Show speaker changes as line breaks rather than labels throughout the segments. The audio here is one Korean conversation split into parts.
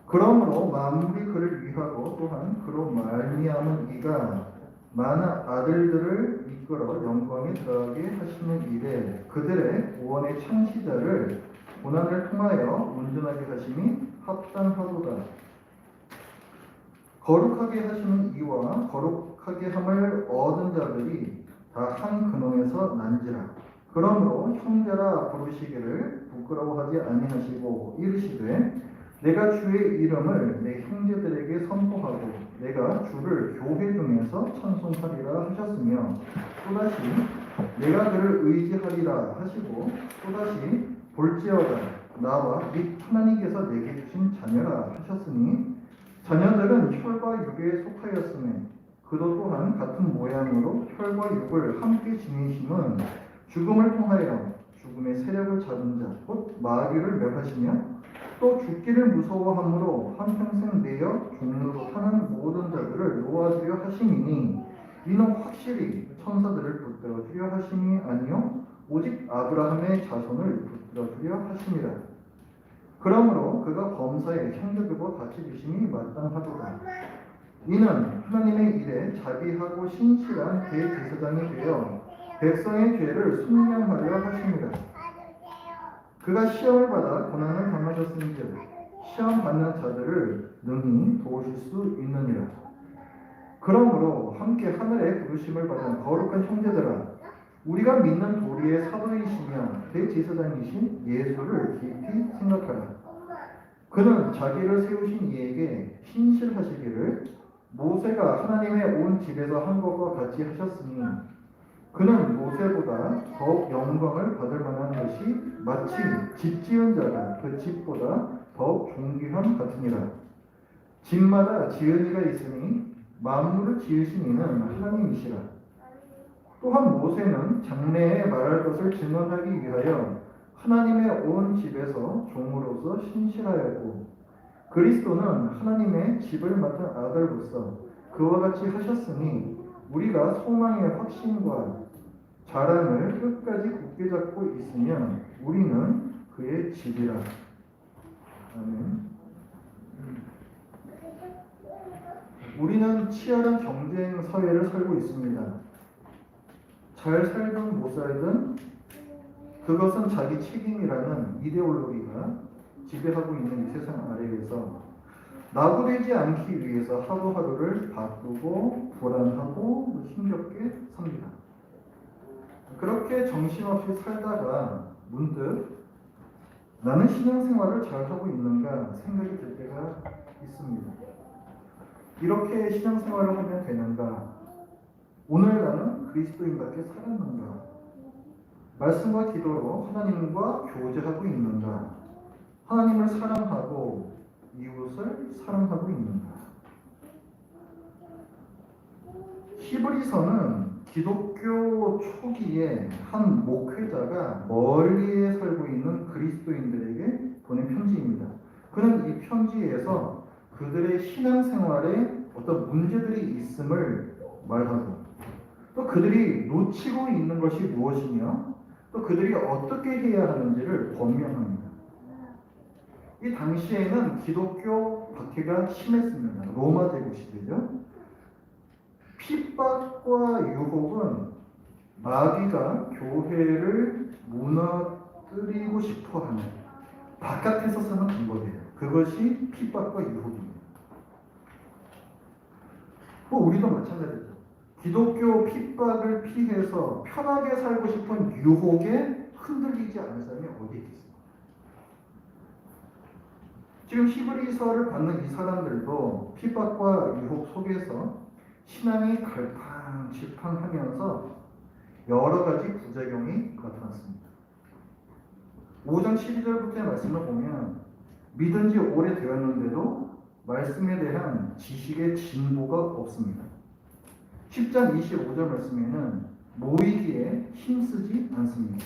그러므로 만물이 그를 위하고 또한 그로 말미암은 이가 많은 아들들을 이끌어 영광에 들어가게 하시는 일에 그들의 구원의 창시자를 고난을 통하여 온전하게 하심이 합당하도다. 거룩하게 하시는 이와 거룩하게 함을 얻은 자들이 다 한 근원에서 난지라. 그러므로 형제라 부르시기를 부끄러워하지 아니하시고 이르시되 내가 주의 이름을 내 형제들에게 선포하고 내가 주를 교회 중에서 찬송하리라 하셨으며 또다시 내가 그를 의지하리라 하시고 또다시 볼지어다 나와 및 하나님께서 내게 주신 자녀라 하셨으니 자녀들은 혈과 육에 속하였으며 그도 또한 같은 모양으로 혈과 육을 함께 지니심은 죽음을 통하여 죽음의 세력을 잡은 자 곧 마귀를 멸하시며 또 죽기를 무서워함으로 한평생 내어 종로로 타는 모든 자들을 놓아주려 하심이니 이는 확실히 천사들을 붙들어 주려 하심이 아니요 오직 아브라함의 자손을 붙들어 주려 하심이라. 그러므로 그가 범사에 형제들과 같이 주심이 마땅하도다. 이는 하나님의 일에 자비하고 신실한 대제사장이 되어 백성의 죄를 속량하려 하심이라. 그가 시험을 받아 고난을 당하셨은즉 시험 받는 자들을 능히 도우실 수 있느니라. 그러므로 함께 하늘에 부르심을 받은 거룩한 형제들아 우리가 믿는 도리의 사도이시며 대제사장이신 예수를 깊이 생각하라. 그는 자기를 세우신 이에게 신실하시기를 모세가 하나님의 온 집에서 한 것과 같이 하셨으니 그는 모세보다 더욱 영광을 받을 만한 것이 마치 집 지은 자가 그 집보다 더욱 존귀함 같으니라. 집마다 지은 이가 있으니 만물을 지으신 이는 하나님이시라. 또한 모세는 장래에 말할 것을 증언하기 위하여 하나님의 온 집에서 종으로서 신실하였고 그리스도는 하나님의 집을 맡은 아들로서 그와 같이 하셨으니 우리가 소망의 확신과 자랑을 끝까지 굳게 잡고 있으면 우리는 그의 집이라. 아멘. 우리는 치열한 경쟁 사회를 살고 있습니다. 잘 살든 못 살든 그것은 자기 책임이라는 이데올로기가 지배하고 있는 이 세상 아래에서 낙오되지 않기 위해서 하루하루를 바쁘고 불안하고 힘겹게 삽니다. 그렇게 정신없이 살다가 문득 나는 신앙생활을 잘하고 있는가 생각이 들 때가 있습니다. 이렇게 신앙생활을 하면 되는가? 오늘 나는 그리스도인답게 살았는가? 말씀과 기도로 하나님과 교제하고 있는가? 하나님을 사랑하고 이웃을 사랑하고 있는가? 히브리서는 기독교 초기에 한 목회자가 멀리에 살고 있는 그리스도인들에게 보낸 편지입니다. 그는 이 편지에서 그들의 신앙생활에 어떤 문제들이 있음을 말하고 또 그들이 놓치고 있는 것이 무엇이며 또 그들이 어떻게 해야 하는지를 권면합니다. 이 당시에는 기독교 박해가 심했습니다. 로마 제국 시대죠. 핍박과 유혹은 마귀가 교회를 무너뜨리고 싶어하는 바깥에서 사는 방법이에요. 그것이 핍박과 유혹입니다. 우리도 마찬가지죠. 기독교 핍박을 피해서 편하게 살고 싶은 유혹에 흔들리지 않은 사람이 어디 있겠습니까? 지금 히브리서를 받는 이 사람들도 핍박과 유혹 속에서 신앙이 갈팡질팡하면서 여러 가지 부작용이 나타났습니다. 5장 12절부터의 말씀을 보면 믿은 지 오래되었는데도 말씀에 대한 지식의 진보가 없습니다. 10장 25절 말씀에는 모이기에 힘쓰지 않습니다.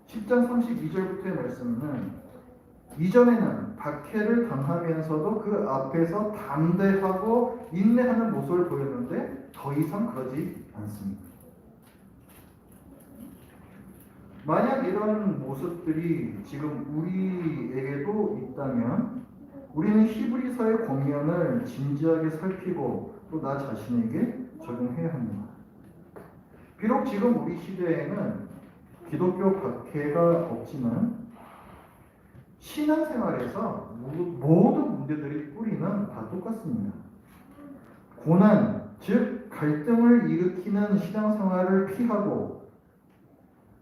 10장 32절부터의 말씀은 이전에는 박해를 당하면서도 그 앞에서 담대하고 인내하는 모습을 보였는데 더 이상 그러지 않습니다. 만약 이런 모습들이 지금 우리에게도 있다면 우리는 히브리서의 권면을 진지하게 살피고 또 나 자신에게 적용해야 합니다. 비록 지금 우리 시대에는 기독교 박해가 없지만 신앙생활에서 모든 문제들의 뿌리는 다 똑같습니다. 고난, 즉 갈등을 일으키는 신앙생활을 피하고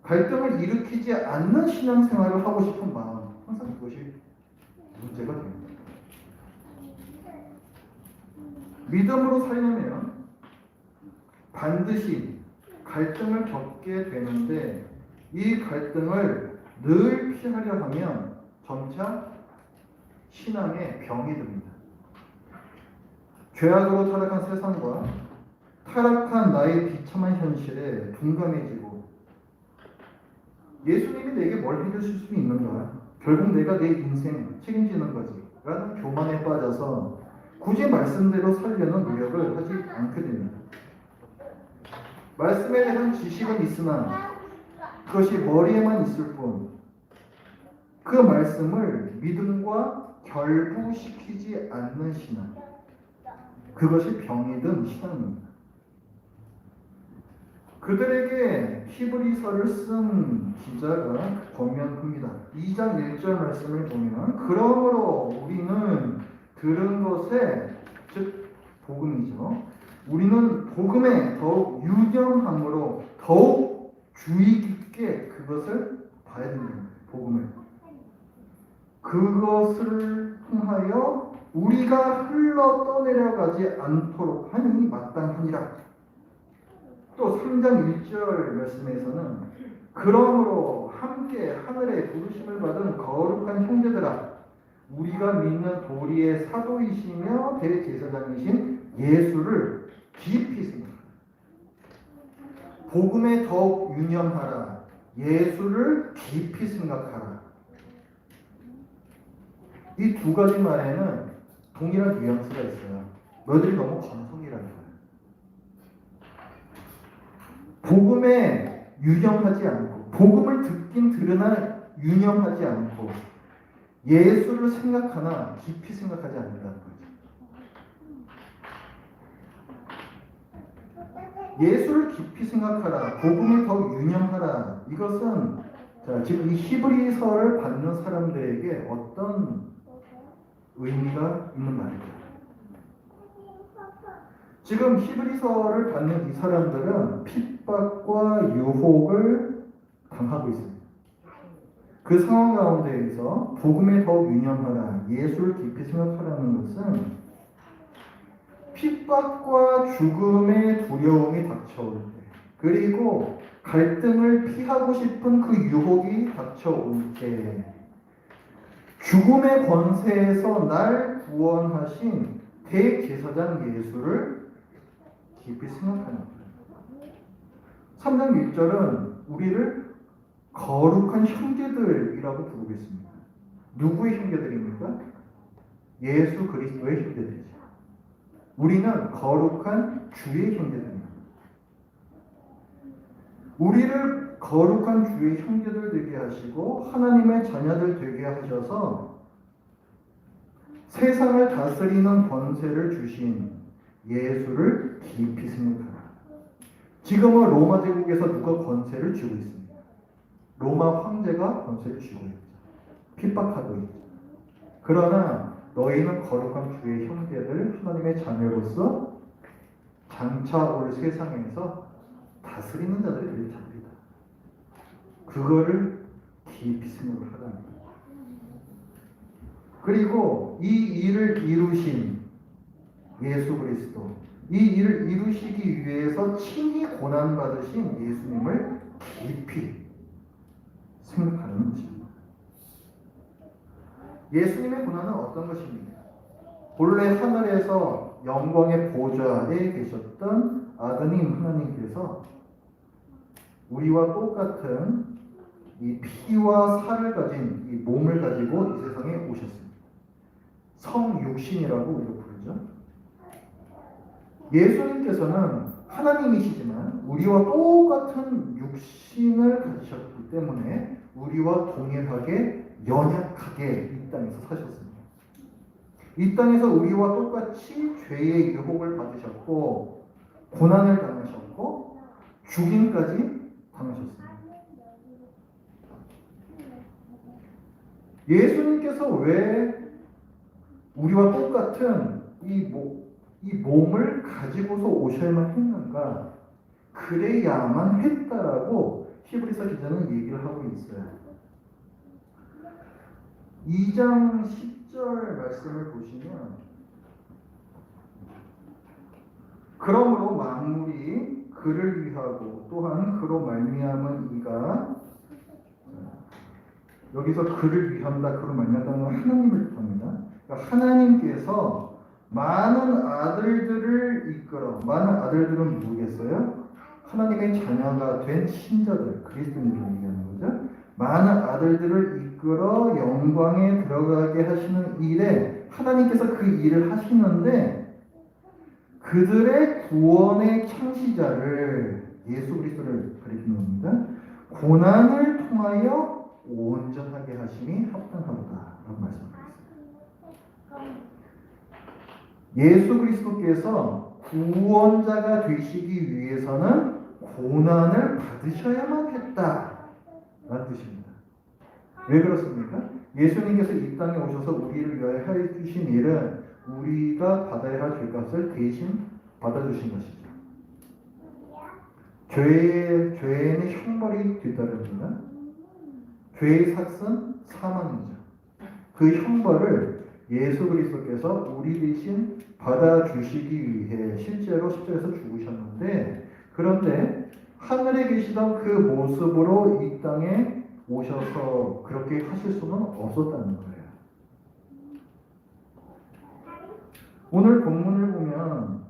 갈등을 일으키지 않는 신앙생활을 하고 싶은 마음, 항상 그것이 문제가 됩니다. 믿음으로 살려면 반드시 갈등을 겪게 되는데 이 갈등을 늘 피하려 하면 점차 신앙의 병이 듭니다. 죄악으로 타락한 세상과 타락한 나의 비참한 현실에 둔감해지고 예수님이 내게 뭘 해주실 수 있는가? 결국 내가 내 인생 책임지는 거지 라는 교만에 빠져서 굳이 말씀대로 살려는 노력을 하지 않게 됩니다. 말씀에 대한 지식은 있으나 그것이 머리에만 있을 뿐 그 말씀을 믿음과 결부시키지 않는 신앙, 그것이 병이 든 신앙입니다. 그들에게 히브리서를 쓴 기자가 권면합니다. 2장 1절 말씀을 보면 그러므로 우리는 들은 것에, 즉 복음이죠. 우리는 복음에 더욱 유념함으로 더욱 주의 깊게 그것을 봐야 됩니다. 복음을. 그것을 통하여 우리가 흘러 떠내려가지 않도록 하니 마땅하니라. 또 3장 1절 말씀에서는 그러므로 함께 하늘에 부르심을 받은 거룩한 형제들아 우리가 믿는 도리의 사도이시며 대제사장이신 예수를 깊이 생각하라. 복음에 더욱 유념하라. 예수를 깊이 생각하라. 이 두 가지 말에는 동일한 뉘앙스가 있어요. 너희들이 너무 건성이라는 거예요. 복음에 유념하지 않고 복음을 듣긴 들으나 유념하지 않고 예수를 생각하나 깊이 생각하지 않는다는 거죠. 예수를 깊이 생각하라. 복음을 더욱 유념하라. 이것은 지금 이 히브리서를 받는 사람들에게 어떤 의미가 있는 말입니다. 지금 히브리서를 받는 이 사람들은 핍박과 유혹을 당하고 있습니다. 그 상황 가운데에서 복음에 더욱 유념하라, 예수를 깊이 생각하라는 것은 핍박과 죽음의 두려움이 닥쳐올 때, 그리고 갈등을 피하고 싶은 그 유혹이 닥쳐올 때, 죽음의 권세에서 날 구원하신 대제사장 예수를 깊이 생각하는 거예요. 3장 1절은 우리를 거룩한 형제들이라고 부르고 있습니다. 누구의 형제들입니까? 예수 그리스도의 형제들이죠. 우리는 거룩한 주의 형제들입니다. 우리를 거룩한 주의 형제들 되게 하시고 하나님의 자녀들 되게 하셔서 세상을 다스리는 권세를 주신 예수를 깊이 생각하라. 지금은 로마 제국에서 누가 권세를 쥐고 있습니다. 로마 황제가 권세를 쥐고 있죠. 핍박하고 있죠. 그러나 너희는 거룩한 주의 형제들, 하나님의 자녀로서 장차 올 세상에서 다스리는 자들이 될 자들이다. 그거를 깊이 생각을 하라는 거예요. 그리고 이 일을 이루신 예수 그리스도, 이 일을 이루시기 위해서 친히 고난받으신 예수님을 깊이 생각하는 것입니다. 예수님의 고난은 어떤 것입니까? 본래 하늘에서 영광의 보좌에 계셨던 아드님 하나님께서 우리와 똑같은 이 피와 살을 가진 이 몸을 가지고 이 세상에 오셨습니다. 성육신이라고 우리가 부르죠. 예수님께서는 하나님이시지만 우리와 똑같은 육신을 가지셨기 때문에 우리와 동일하게 연약하게 이 땅에서 사셨습니다. 이 땅에서 우리와 똑같이 죄의 유혹을 받으셨고 고난을 당하셨고 죽임까지 당하셨습니다. 예수님께서 왜 우리와 똑같은 이 몸을 가지고서 오셔야만 했는가? 그래야만 했다라고 히브리서 기자는 얘기를 하고 있어요. 2장 10절 말씀을 보시면 그러므로 만물이 그를 위하고 또한 그로 말미암은 이가 여기서 그를 위한다, 그로 말미암다는 건 하나님을 뜻합니다. 그러니까 하나님께서 많은 아들들을 이끌어, 많은 아들들은 누구겠어요? 하나님의 자녀가 된 신자들, 그리스도인들을 얘기하는 거죠. 많은 아들들을 이끌어 영광에 들어가게 하시는 일에 하나님께서 그 일을 하시는데 그들의 구원의 창시자를 예수 그리스도를 가리키는 겁니다. 고난을 통하여 온전하게 하심이 합당하다라고 말씀하셨습니다. 예수 그리스도께서 구원자가 되시기 위해서는 고난을 받으셔야만 했다라는 뜻입니다. 왜 그렇습니까? 예수님께서 이 땅에 오셔서 우리를 위하여 해주신 일은 우리가 받아야 할 죄값을 대신 받아주신 것이죠. 죄에는 형벌이 뒤따릅니다. 죄의 삭은 사망이죠. 그 형벌을 예수 그리스도께서 우리 대신 받아주시기 위해 실제로 십자가에서 죽으셨는데, 그런데 하늘에 계시던 그 모습으로 이 땅에 오셔서 그렇게 하실 수는 없었다는 거예요. 오늘 본문을 보면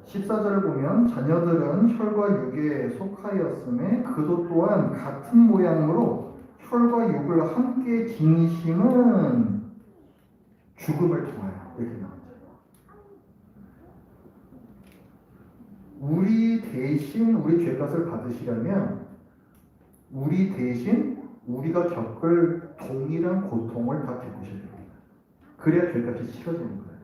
14절을 보면 자녀들은 혈과 육에 속하였음에 그도 또한 같은 모양으로 혈과 육을 함께 지니심은 죽음을 통하여 이렇게 나옵니다. 우리 대신 우리 죄값을 받으시려면 우리 대신 우리가 겪을 동일한 고통을 다 겪으셔야 됩니다. 그래야 죄값이 치러지는 거예요.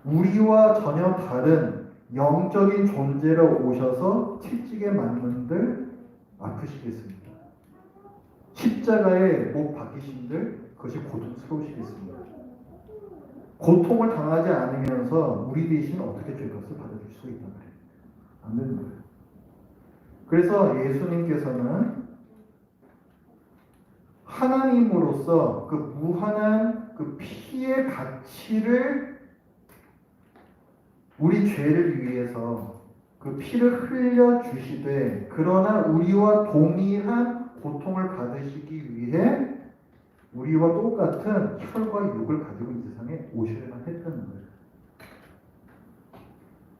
우리와 전혀 다른 영적인 존재로 오셔서 채찍에 맞는들 아프시겠습니까? 십자가에 못 박히신들 그것이 고통스러우시겠습니까? 고통을 당하지 않으면서 우리 대신 어떻게 죄값을 받아줄 수 있단 말이에요? 안 되는 거예요. 그래서 예수님께서는 하나님으로서 그 무한한 그 피의 가치를 우리 죄를 위해서 그 피를 흘려 주시되, 그러나 우리와 동일한 고통을 받으시기 위해 우리와 똑같은 혈과 육을 가지고 이 세상에 오셔야만 했다는 거예요.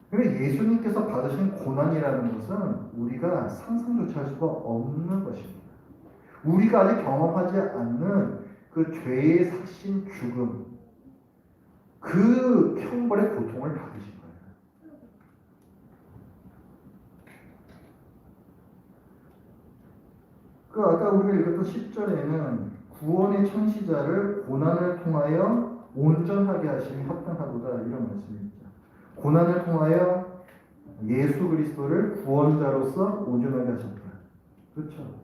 그러니까 예수님께서 받으신 고난이라는 것은 우리가 상상조차 할 수가 없는 것입니다. 우리가 아직 경험하지 않는 그 죄의 삭신 죽음, 그 형벌의 고통을 받으신 거예요. 그 아까 우리가 읽었던 10절에는 구원의 창시자를 고난을 통하여 온전하게 하심이 합당하도다 이런 말씀입니다. 고난을 통하여 예수 그리스도를 구원자로서 온전하게 하셨다. 그렇죠?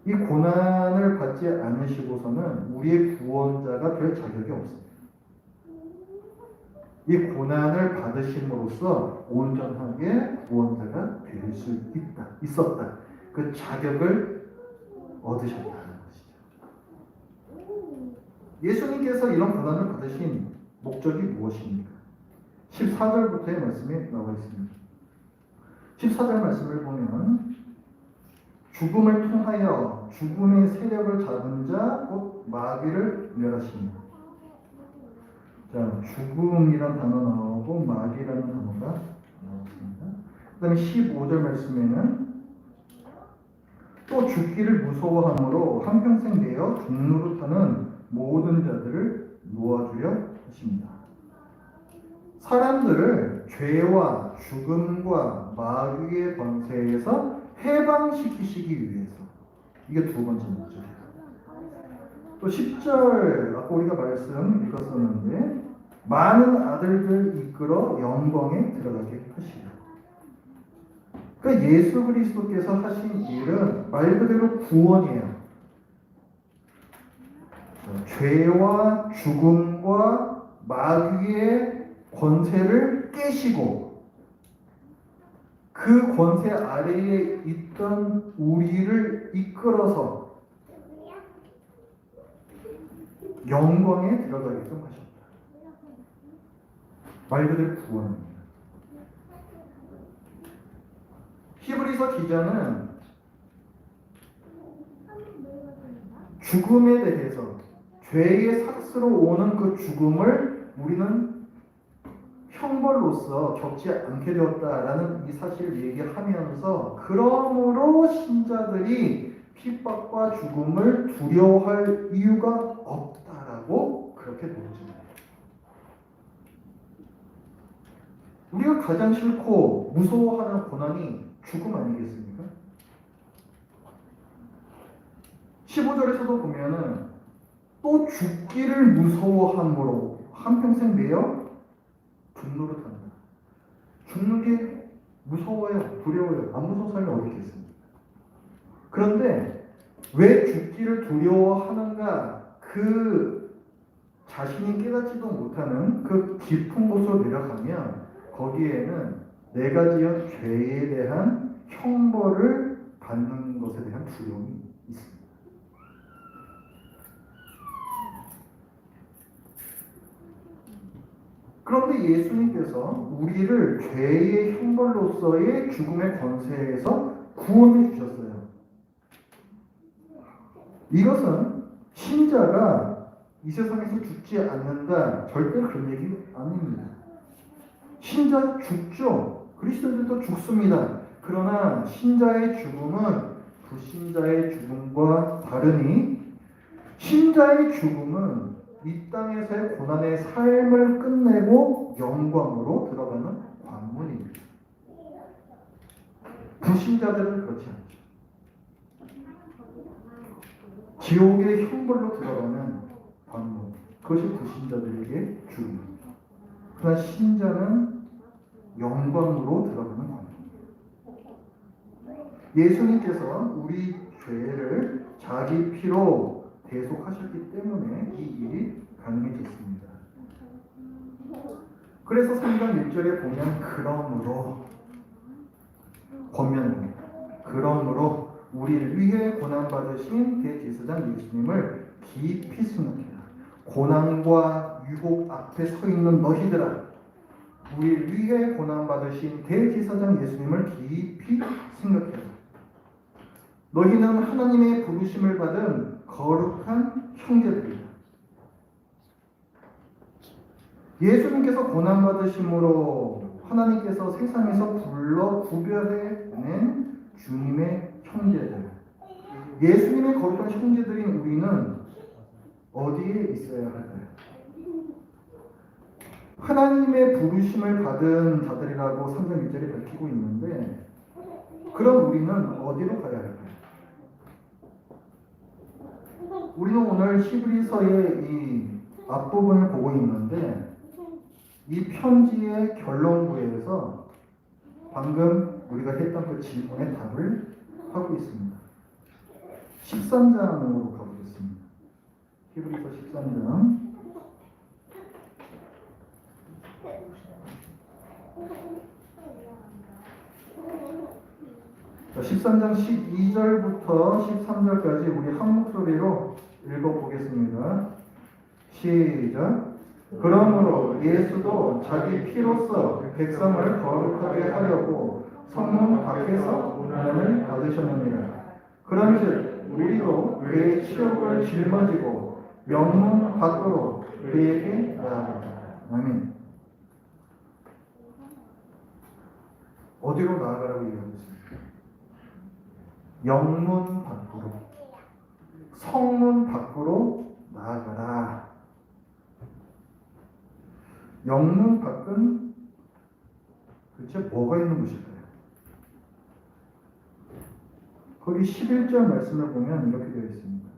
이 고난을 받지 않으시고서는 우리의 구원자가 될 자격이 없습니다. 이 고난을 받으심으로써 온전하게 구원자가 될 수 있었다. 그 자격을 얻으셨다는 것이죠. 예수님께서 이런 고난을 받으신 목적이 무엇입니까? 14절부터의 말씀이 나와 있습니다. 14절 말씀을 보면 죽음을 통하여 죽음의 세력을 잡은 자 곧 마귀를 멸하십니다. 자, 죽음이란 단어 나오고 마귀라는 단어가 나왔습니다. 그 다음에 15절 말씀에는 또 죽기를 무서워함으로 한평생 내어 종노릇하는 모든 자들을 놓아주려 하십니다. 사람들을 죄와 죽음과 마귀의 권세에서 해방시키시기 위해서, 이게 두 번째 목적이에요. 또 10절 아까 우리가 말씀 읽었었는데 많은 아들들 이끌어 영광에 들어가게 하시라. 그러니까 예수 그리스도께서 하신 일은 말 그대로 구원이에요. 죄와 죽음과 마귀의 권세를 깨시고 그 권세 아래에 있던 우리를 이끌어서 영광에 들어가게끔 하셨다. 말 그대로 구원입니다. 히브리서 기자는 죽음에 대해서 죄의 삭스로 오는 그 죽음을 우리는 형벌로서 겪지 않게 되었다라는 이 사실을 얘기하면서 그러므로 신자들이 핍박과 죽음을 두려워할 이유가 없다라고 그렇게 보여집니다. 우리가 가장 싫고 무서워하는 고난이 죽음 아니겠습니까? 15절에서도 보면은 또 죽기를 무서워함으로 한평생 매여 분노를 합니다. 죽는 게 무서워요, 두려워요. 안 무서운 사람이 어디 있겠습니까? 그런데 왜 죽기를 두려워하는가? 그 자신이 깨닫지도 못하는 그 깊은 곳으로 내려가면 거기에는 내가 지은 죄에 대한 형벌을 받는 것에 대한 두려움이 있습니다. 그런데 예수님께서 우리를 죄의 형벌로서의 죽음의 권세에서 구원해 주셨어요. 이것은 신자가 이 세상에서 죽지 않는다, 절대 그런 얘기 아닙니다. 신자 죽죠. 그리스도인들도 죽습니다. 그러나 신자의 죽음은 불신자의 죽음과 다르니 신자의 죽음은 이 땅에서의 고난의 삶을 끝내고 영광으로 들어가는 관문입니다. 불신자들은 그렇지 않죠. 지옥의 형벌로 들어가는 관문. 그것이 불신자들에게 죽음입니다. 그러나 신자는 영광으로 들어가는 관문. 예수님께서 우리 죄를 자기 피로 대속하셨기 때문에 이 일이 가능해졌습니다. 그래서 3장 1절에 보면 그러므로 권면합니다. 그러므로 우리를 위해 고난받으신 대제사장 예수님을 깊이 생각해라. 고난과 유혹 앞에 서 있는 너희들아, 우리를 위해 고난받으신 대제사장 예수님을 깊이 생각해라. 너희는 하나님의 부르심을 받은 거룩한 형제들이다. 예수님께서 고난받으심으로 하나님께서 세상에서 불러 구별해낸 주님의 형제들, 예수님의 거룩한 형제들인 우리는 어디에 있어야 할까요? 하나님의 부르심을 받은 자들이라고 3장 1절에 밝히고 있는데, 그럼 우리는 어디로 가야 할까요? 우리는 오늘 히브리서의 이 앞부분을 보고 있는데 이 편지의 결론부에서 방금 우리가 했던 그 질문에 답을 하고 있습니다. 13장으로 가보겠습니다. 히브리서 13장 13장 12절부터 13절까지 우리 한 목소리로 읽어보겠습니다. 시작. 그러므로 예수도 자기 피로써 백성을 거룩하게 하려고 성문 밖에서 고난을 받으셨느니라. 그런즉 우리도 그의 치욕을 짊어지고 명문 밖으로 그에게 나아가라. 아멘. 어디로 나아가라고 얘기하고 있습니까? 영문 밖으로, 성문 밖으로 나아가라. 영문 밖은 도대체 뭐가 있는 곳일까요? 거기 11절 말씀을 보면 이렇게 되어 있습니다.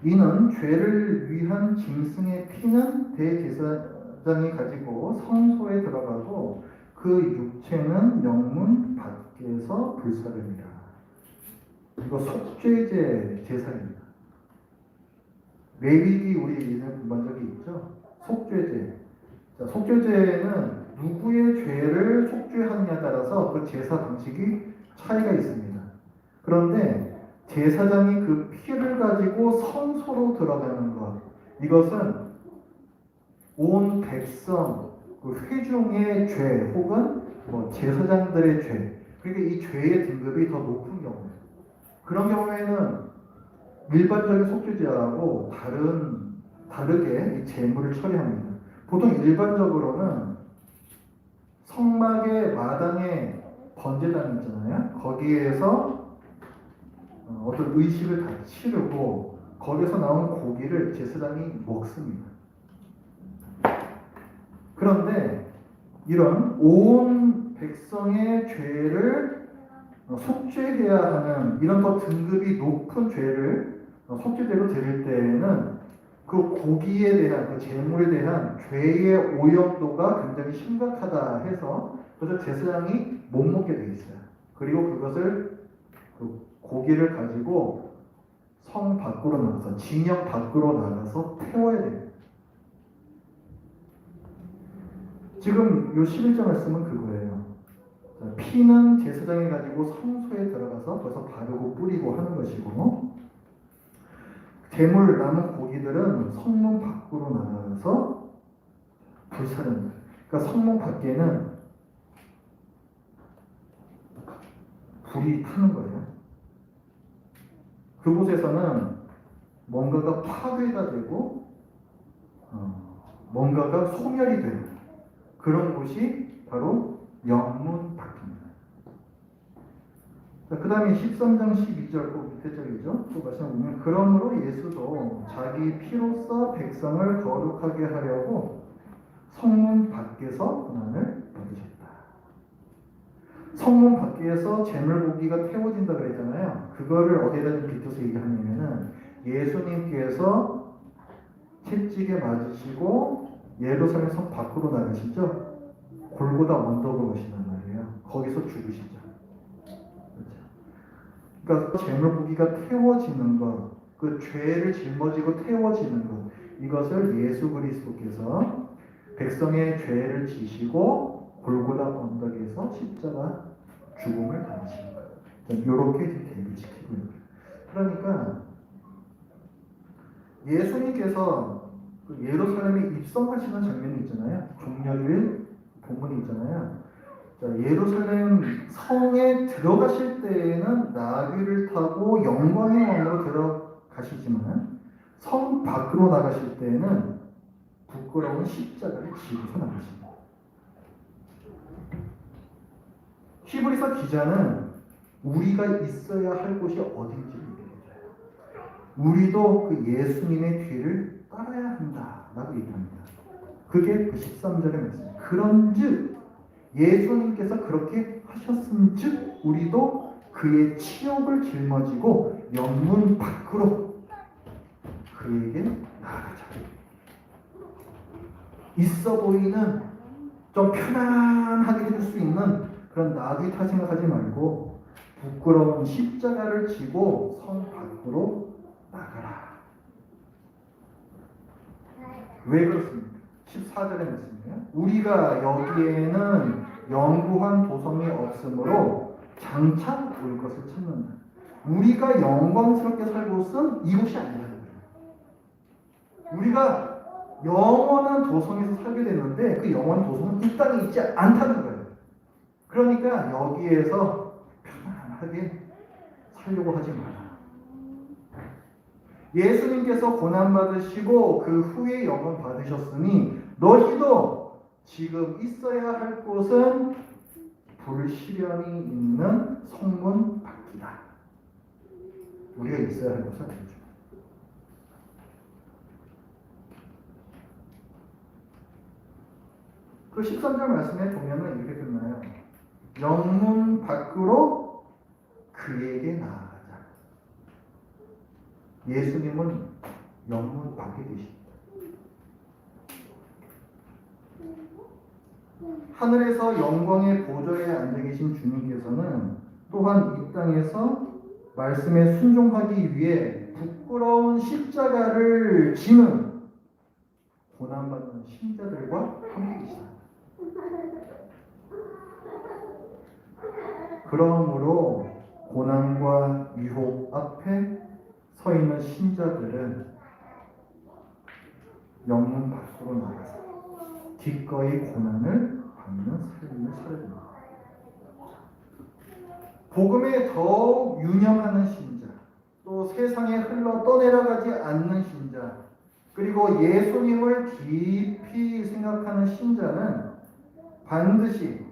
이는 죄를 위한 짐승의 피는 대제사장이 가지고 성소에 들어가고 그 육체는 영문 밖에서 불사릅니다. 이거 속죄제 제사입니다. 레위기 우리 예전에 공부한 적이 있죠? 속죄제. 자, 속죄제는 누구의 죄를 속죄하느냐에 따라서 그 제사 방식이 차이가 있습니다. 그런데 제사장이 그 피를 가지고 성소로 들어가는 것, 이것은 온 백성, 그 회중의 죄 혹은 뭐 제사장들의 죄, 그러니까 이 죄의 등급이 더 높은 경우예요. 그런 경우에는 일반적인 속죄제하고 다르게 이 제물을 처리합니다. 보통 일반적으로는 성막의 마당에 번제단 있잖아요. 거기에서 어떤 의식을 다 치르고 거기서 나온 고기를 제사장이 먹습니다. 그런데 이런 온 백성의 죄를 속죄해야 하는 이런 더 등급이 높은 죄를 속죄제로 드릴 때에는 그 고기에 대한 그 제물에 대한 죄의 오염도가 굉장히 심각하다 해서 그래서 제사장이 못 먹게 돼 있어요. 그리고 그것을 그 고기를 가지고 성 밖으로 나가서 진영 밖으로 나가서 태워야 됩니다. 지금 요 11절 말씀은 그거예요. 피는 제사장이 가지고 성소에 들어가서 거기서 바르고 뿌리고 하는 것이고 제물 남은 고기들은 성문 밖으로 나가서 불사릅니다. 그러니까 성문 밖에는 불이 타는 거예요. 그곳에서는 뭔가가 파괴가 되고 뭔가가 소멸이 되는 그런 곳이 바로 영문 밖입니다. 그 다음에 13장 12절 꼭 밑에 절이죠. 또 말씀 보면 그러므로 예수도 자기 피로써 백성을 거룩하게 하려고 성문 밖에서 고난을 받으셨다. 성문 밖에서 제물고기가 태워진다 그랬잖아요. 그거를 어디에다 빗어서 얘기하냐면은 예수님께서 채찍에 맞으시고 예루살렘 성 밖으로 나가시죠. 골고다 언덕으로 오신단 말이에요. 거기서 죽으시죠. 그러니까 제물고기가 태워지는 것, 그 죄를 짊어지고 태워지는 것, 이것을 예수 그리스도께서 백성의 죄를 지시고 골고다 언덕에서 십자가 죽음을 당하시는 거예요. 이렇게 대비시키고 있는 거예요. 그러니까 예수님께서 그 예루살렘에 입성하시는 장면이 있잖아요. 종려주일 본문이 있잖아요. 자, 예루살렘 성에 들어가실 때에는 나귀를 타고 영광의 왕으로 들어가시지만 성 밖으로 나가실 때에는 부끄러운 십자가를 지고서 나가십니다. 히브리서 기자는 우리가 있어야 할 곳이 어딘지를 얘기해줘요. 우리도 그 예수님의 뒤를 따라야 한다라고 얘기합니다. 그게 그 13절의 말씀입니다. 그런즉 예수님께서 그렇게 하셨음즉 우리도 그의 치욕을 짊어지고 영문 밖으로 그에게 나아가자. 있어 보이는 좀 편안하게 해줄 수 있는 그런 나귀타 생각하지 말고 부끄러운 십자가를 지고 성 밖으로 나가라. 왜 그렇습니까? 14절의 말씀이에요. 우리가 여기에는 영구한 도성이 없으므로 장차 올 것을 찾는다. 우리가 영광스럽게 살 곳은 이곳이 아니라는 거예요. 우리가 영원한 도성에서 살게 되는데 그 영원한 도성은 이 땅에 있지 않다는 거예요. 그러니까 여기에서 편안하게 살려고 하지 마라. 예수님께서 고난받으시고 그 후에 영원 받으셨으니 너희도 지금 있어야 할 곳은 불시련이 있는 성문 밖이다. 우리가 있어야 할 곳은 아니죠. 그 13절 말씀에 보면은 이렇게 끝나요. 영문 밖으로 그에게 나아가자. 예수님은 영문 밖에 계십니다. 하늘에서 영광의 보좌에 앉아 계신 주님께서는 또한 이 땅에서 말씀에 순종하기 위해 부끄러운 십자가를 지는 고난받는 신자들과 함께 계시다. 그러므로 고난과 유혹 앞에 서 있는 신자들은 영문 밖으로 나가서 기꺼이 고난을 받는 삶을 살아야 됩니다. 복음에 더욱 유념하는 신자, 또 세상에 흘러 떠내려가지 않는 신자, 그리고 예수님을 깊이 생각하는 신자는 반드시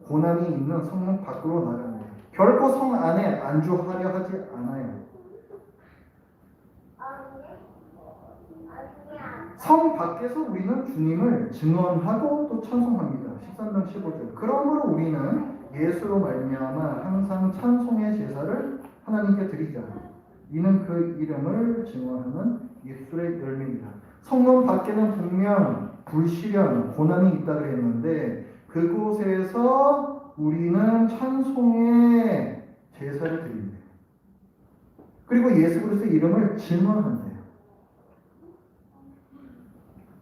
고난이 있는 성문 밖으로 나갑니다. 결코 성 안에 안주하려 하지 않아요. 성 밖에서 우리는 주님을 증언하고 또 찬송합니다. 13장 15절. 그러므로 우리는 예수로 말미암아 항상 찬송의 제사를 하나님께 드리자. 이는 그 이름을 증언하는 예술의 열매입니다. 성문 밖에는 분명 불시련, 고난이 있다고 했는데 그곳에서 우리는 찬송의 제사를 드립니다. 그리고 예수 그리스도의 이름을 증언한대요.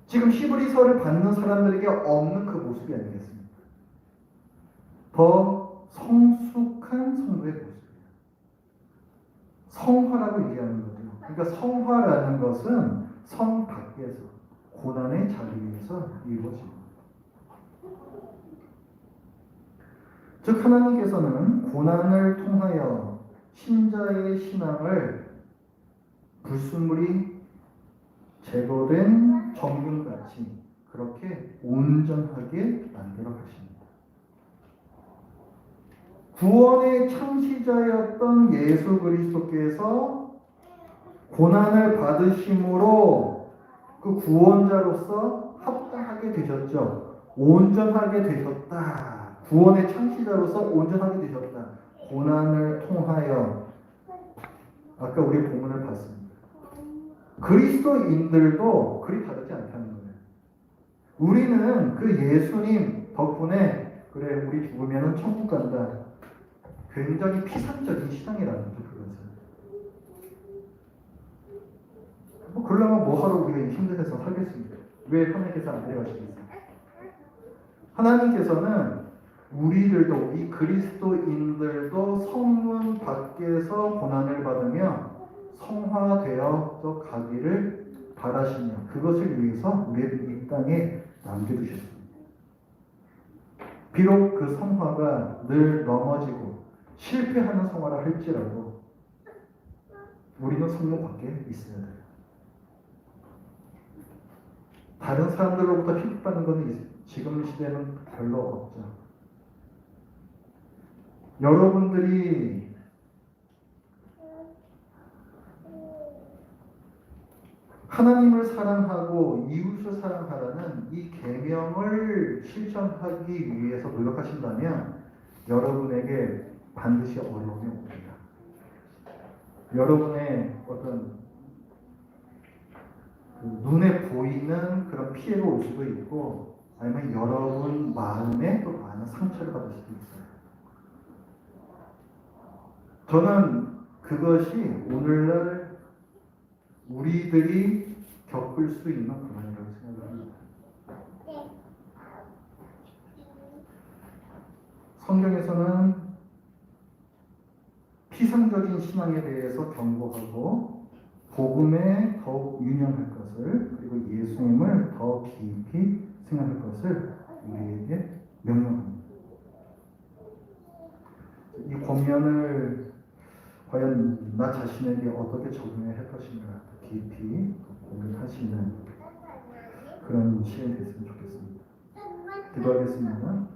지금 히브리서를 받는 사람들에게 없는 그 모습이 아니겠습니까? 더 성숙한 성도의 모습이에요. 성화라고 얘기하는 거죠. 그러니까 성화라는 것은 성 밖에서 고난의 자리에서 이루어집니다. 즉 하나님께서는 고난을 통하여 신자의 신앙을 불순물이 제거된 정금같이 그렇게 온전하게 만들어 가십니다. 구원의 창시자였던 예수 그리스도께서 고난을 받으심으로 그 구원자로서 합당하게 되셨죠. 온전하게 되셨다. 구원의 창시자로서 온전하게 되셨다. 고난을 통하여 아까 우리 본문을 봤습니다. 그리스도인들도 그리 다르지 않다는 거예요. 우리는 그 예수님 덕분에 그래 우리 죽으면 천국 간다. 굉장히 피상적인 신앙이라는 거죠. 그것은. 그러려면 뭐하러 우리가 힘들어서 살겠습니까? 왜 하나님께서 안 데려가시겠어요? 하나님께서는 우리들도 이 그리스도인들도 성문 밖에서 고난을 받으며 성화되어 가기를 바라시며 그것을 위해서 우리를 이 땅에 남겨두셨습니다. 비록 그 성화가 늘 넘어지고 실패하는 성화라 할지라도 우리는 성문 밖에 있어야 돼요. 다른 사람들로부터 핍박받는 것은 지금 시대는 별로 없죠. 여러분들이 하나님을 사랑하고 이웃을 사랑하라는 이 계명을 실천하기 위해서 노력하신다면 여러분에게 반드시 어려움이 옵니다. 여러분의 어떤 눈에 보이는 그런 피해가 올 수도 있고 아니면 여러분 마음에 또 많은 상처를 받을 수도 있어요. 저는 그것이 오늘날 우리들이 겪을 수 있는 고난이라고 생각합니다. 성경에서는 피상적인 신앙에 대해서 경고하고 복음에 더욱 유념할 것을 그리고 예수님을 더 깊이 생각할 것을 우리에게 명령합니다. 이 권면을 과연 나 자신에게 어떻게 적용해야 할 것인가 깊이 고민하시는 그런 시간이 됐으면 좋겠습니다. 기도하겠습니다.